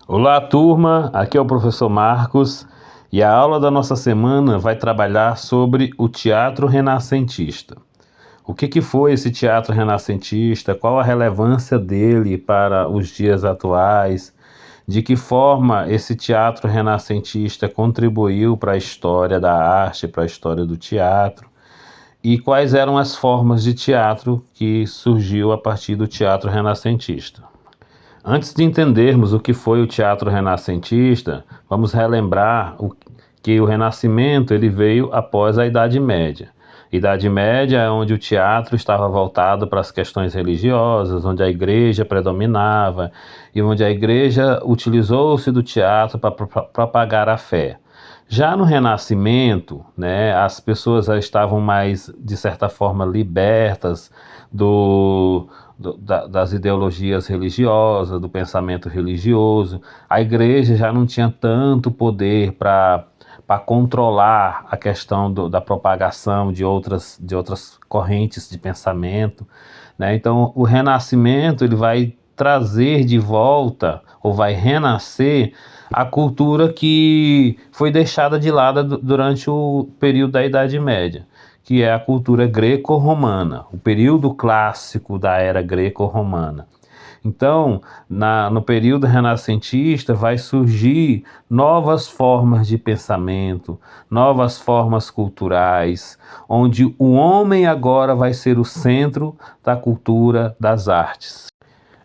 Olá, turma. Aqui é o professor Marcos e a aula da nossa semana vai trabalhar sobre o teatro renascentista. O que foi esse teatro renascentista? Qual a relevância dele para os dias atuais? De que forma esse teatro renascentista contribuiu para a história da arte, para a história do teatro? E quais eram as formas de teatro que surgiu a partir do teatro renascentista? Antes de entendermos o que foi o teatro renascentista, vamos relembrar que o Renascimento ele veio após a Idade Média. Idade Média é onde o teatro estava voltado para as questões religiosas, onde a igreja predominava e onde a igreja utilizou-se do teatro para propagar a fé. Já no Renascimento, as pessoas já estavam mais, de certa forma, libertas das ideologias religiosas, do pensamento religioso. A igreja já não tinha tanto poder para controlar a questão da propagação de outras correntes de pensamento, né? Então, o Renascimento ele vai trazer de volta, ou vai renascer, a cultura que foi deixada de lado durante o período da Idade Média, que é a cultura greco-romana, o período clássico da era greco-romana. Então, no período renascentista, vai surgir novas formas de pensamento, novas formas culturais, onde o homem agora vai ser o centro da cultura das artes.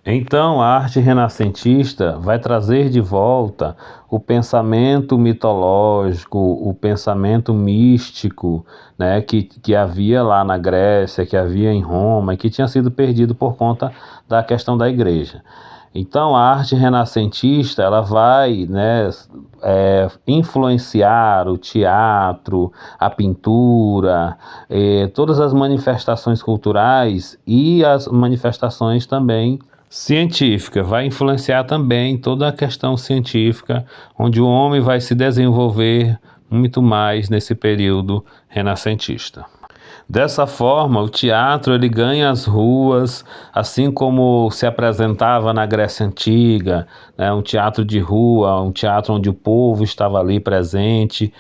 Então, a arte renascentista vai trazer de volta o pensamento mitológico, o pensamento místico, né, que havia lá na Grécia, que havia em Roma e que tinha sido perdido por conta da questão da igreja. Então, a arte renascentista ela vai, influenciar o teatro, a pintura, todas as manifestações culturais e as manifestações também científica, vai influenciar também toda a questão científica, onde o homem vai se desenvolver muito mais nesse período renascentista. Dessa forma, o teatro ele ganha as ruas, assim como se apresentava na Grécia Antiga, né, um teatro de rua, um teatro onde o povo estava ali presente.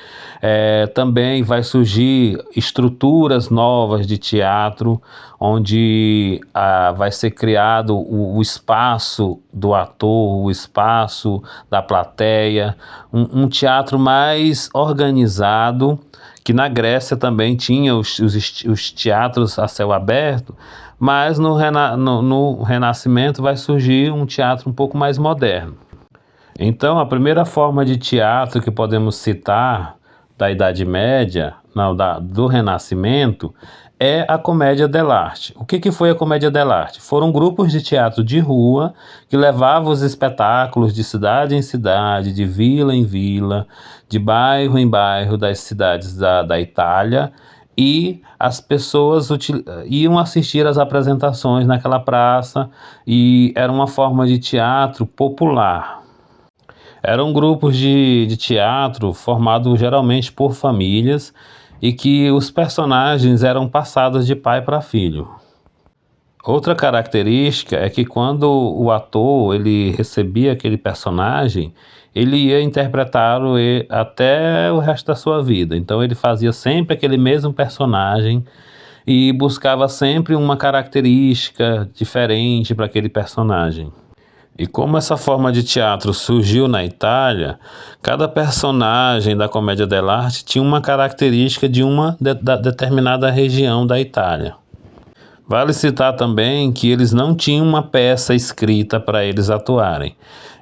Também vai surgir estruturas novas de teatro, onde vai ser criado o espaço do ator, o espaço da plateia, um teatro mais organizado, que na Grécia também tinha os teatros a céu aberto, mas no Renascimento vai surgir um teatro um pouco mais moderno. Então, a primeira forma de teatro que podemos citar da Idade Média, do Renascimento, é a comédia dell'arte. O que foi a comédia dell'arte? Foram grupos de teatro de rua que levavam os espetáculos de cidade em cidade, de vila em vila, de bairro em bairro das cidades da Itália, e as pessoas iam assistir às apresentações naquela praça, e era uma forma de teatro popular. Eram grupos de teatro formados geralmente por famílias e que os personagens eram passados de pai para filho. Outra característica é que quando o ator ele recebia aquele personagem, ele ia interpretá-lo até o resto da sua vida. Então ele fazia sempre aquele mesmo personagem e buscava sempre uma característica diferente para aquele personagem. E como essa forma de teatro surgiu na Itália, cada personagem da comédia dell'arte tinha uma característica de uma determinada região da Itália. Vale citar também que eles não tinham uma peça escrita para eles atuarem.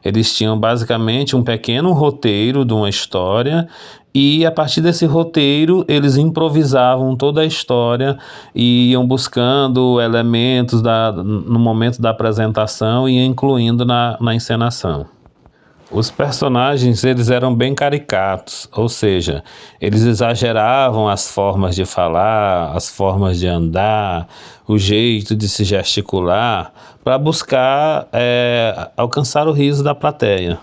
Eles tinham basicamente um pequeno roteiro de uma história e a partir desse roteiro eles improvisavam toda a história e iam buscando elementos no momento da apresentação e incluindo na encenação. Os personagens eles eram bem caricatos, ou seja, eles exageravam as formas de falar, as formas de andar, o jeito de se gesticular, para buscar alcançar o riso da plateia.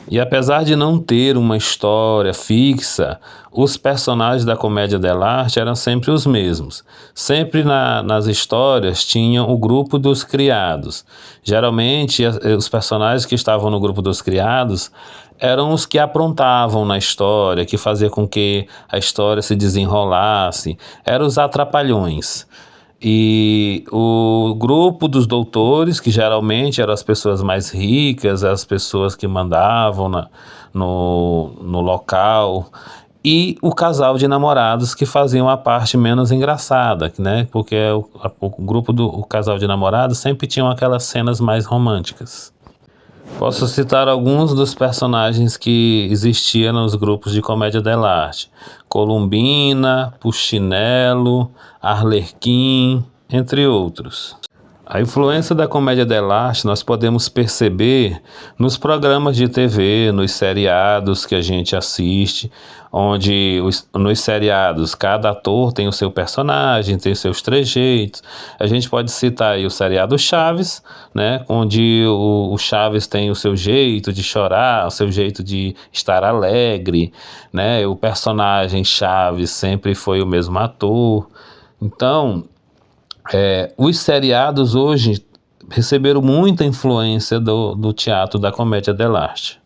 E apesar de não ter uma história fixa, os personagens da comédia dell'arte eram sempre os mesmos. Sempre nas histórias tinham o grupo dos criados. Geralmente, os personagens que estavam no grupo dos criados eram os que aprontavam na história, que fazia com que a história se desenrolasse. Eram os atrapalhões. E o grupo dos doutores, que geralmente eram as pessoas mais ricas, as pessoas que mandavam no local, e o casal de namorados que faziam a parte menos engraçada, né? Porque o grupo o casal de namorados sempre tinham aquelas cenas mais românticas. Posso citar alguns dos personagens que existiam nos grupos de comédia dell'arte: Columbina, Puccinello, Arlequim, entre outros. A influência da comédia dell'arte nós podemos perceber nos programas de TV, nos seriados que a gente assiste, onde nos seriados cada ator tem o seu personagem, tem os seus trejeitos. A gente pode citar aí o seriado Chaves, né, onde o Chaves tem o seu jeito de chorar, o seu jeito de estar alegre, né? O personagem Chaves sempre foi o mesmo ator. Então, os seriados hoje receberam muita influência do teatro da comédia dell'arte.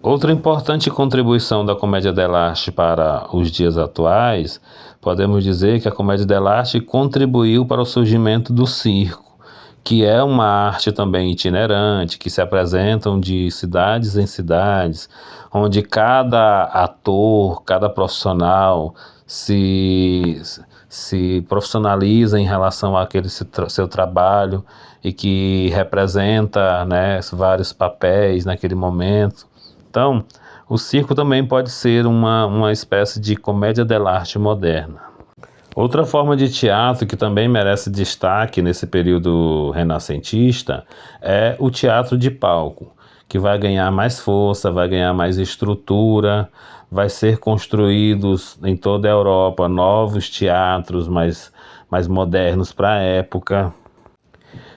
Outra importante contribuição da comédia dell'arte para os dias atuais, podemos dizer que a comédia dell'arte contribuiu para o surgimento do circo, que é uma arte também itinerante, que se apresentam de cidades em cidades, onde cada ator, cada profissional se profissionaliza em relação àquele seu trabalho e que representa, né, vários papéis naquele momento. Então, o circo também pode ser uma espécie de comédia dell'arte moderna. Outra forma de teatro que também merece destaque nesse período renascentista é o teatro de palco, que vai ganhar mais força, vai ganhar mais estrutura, vai ser construídos em toda a Europa novos teatros mais modernos para a época.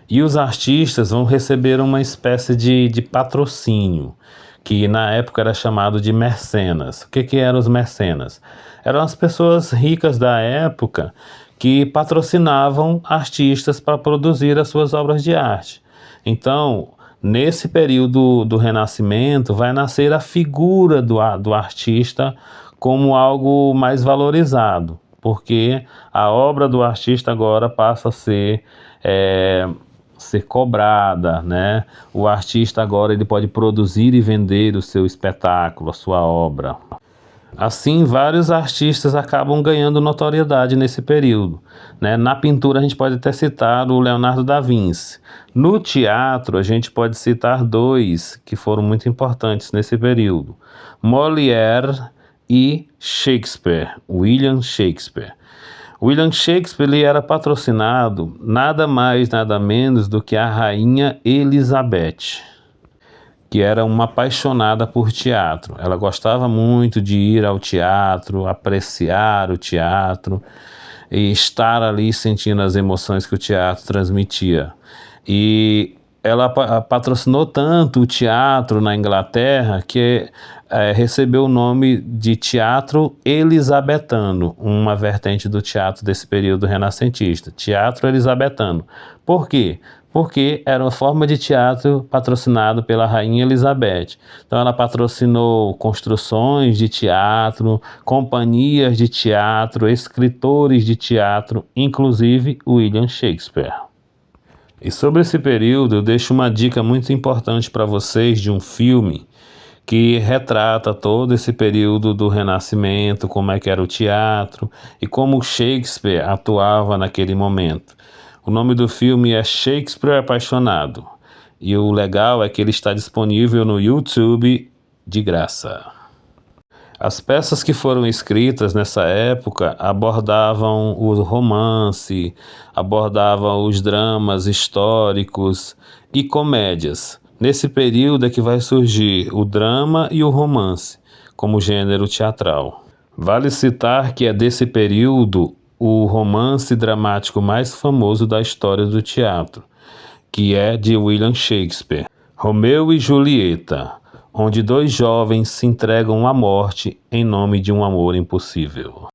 E os artistas vão receber uma espécie de patrocínio, que na época era chamado de mecenas. O que eram os mecenas? Eram as pessoas ricas da época que patrocinavam artistas para produzir as suas obras de arte. Então, nesse período do Renascimento, vai nascer a figura do artista como algo mais valorizado, porque a obra do artista agora passa a ser cobrada, né? O artista agora ele pode produzir e vender o seu espetáculo, a sua obra. Assim, vários artistas acabam ganhando notoriedade nesse período, né? Na pintura a gente pode até citar o Leonardo da Vinci. No teatro a gente pode citar dois que foram muito importantes nesse período: Molière e Shakespeare, William Shakespeare. William Shakespeare ele era patrocinado nada mais, nada menos do que a rainha Elizabeth, que era uma apaixonada por teatro. Ela gostava muito de ir ao teatro, apreciar o teatro e estar ali sentindo as emoções que o teatro transmitia. E ela patrocinou tanto o teatro na Inglaterra que recebeu o nome de teatro elisabetano, uma vertente do teatro desse período renascentista, teatro elisabetano. Por quê? Porque era uma forma de teatro patrocinado pela Rainha Elizabeth. Então ela patrocinou construções de teatro, companhias de teatro, escritores de teatro, inclusive William Shakespeare. E sobre esse período eu deixo uma dica muito importante para vocês de um filme que retrata todo esse período do Renascimento, como é que era o teatro e como Shakespeare atuava naquele momento. O nome do filme é Shakespeare Apaixonado, e o legal é que ele está disponível no YouTube de graça. As peças que foram escritas nessa época abordavam o romance, abordavam os dramas históricos e comédias. Nesse período é que vai surgir o drama e o romance como gênero teatral. Vale citar que é desse período o romance dramático mais famoso da história do teatro, que é de William Shakespeare, Romeu e Julieta, onde dois jovens se entregam à morte em nome de um amor impossível.